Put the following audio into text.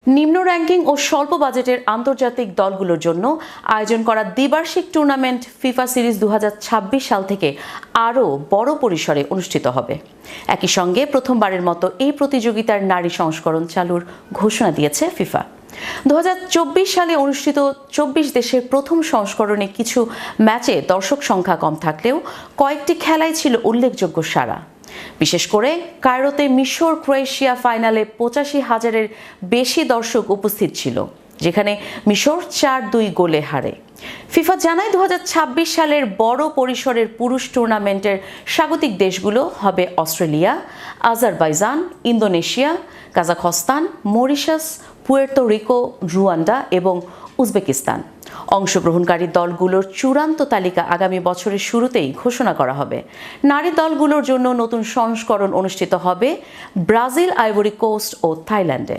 নিম্ন র্যাঙ্কিং ও স্বল্প বাজেটের আন্তর্জাতিক দলগুলোর জন্য আয়োজন করা দ্বিবার্ষিক টুর্নামেন্ট ফিফা সিরিজ 2026 সাল থেকে আরও বড় পরিসরে অনুষ্ঠিত হবে। একই সঙ্গে প্রথমবারের মতো এই প্রতিযোগিতার নারী সংস্করণ চালুর ঘোষণা দিয়েছে ফিফা। 2024 সালে অনুষ্ঠিত 24 দেশের প্রথম সংস্করণে কিছু ম্যাচে দর্শক সংখ্যা কম থাকলেও কয়েকটি খেলায় ছিল উল্লেখযোগ্য সাড়া। বিশেষ করে কায়রোতে মিশর ক্রোয়েশিয়া ফাইনালে 85,000-এর বেশি দর্শক উপস্থিত ছিল, যেখানে মিশর 4-2 গোলে হারে। ফিফা জানায় 2026 সালের বড় পরিসরের পুরুষ টুর্নামেন্টের স্বাগতিক দেশগুলো হবে Australia, Azerbaijan, Indonesia, Kazakhstan, Mauritius, Puerto Rico, Rwanda এবং উজবেকিস্তান। অংশগ্রহণকারী দলগুলোর চূড়ান্ত তালিকা আগামী বছরের শুরুতেই ঘোষণা করা হবে। নারী দলগুলোর জন্য নতুন সংস্করণ অনুষ্ঠিত হবে ব্রাজিল, আইভরি কোস্ট ও থাইল্যান্ডে।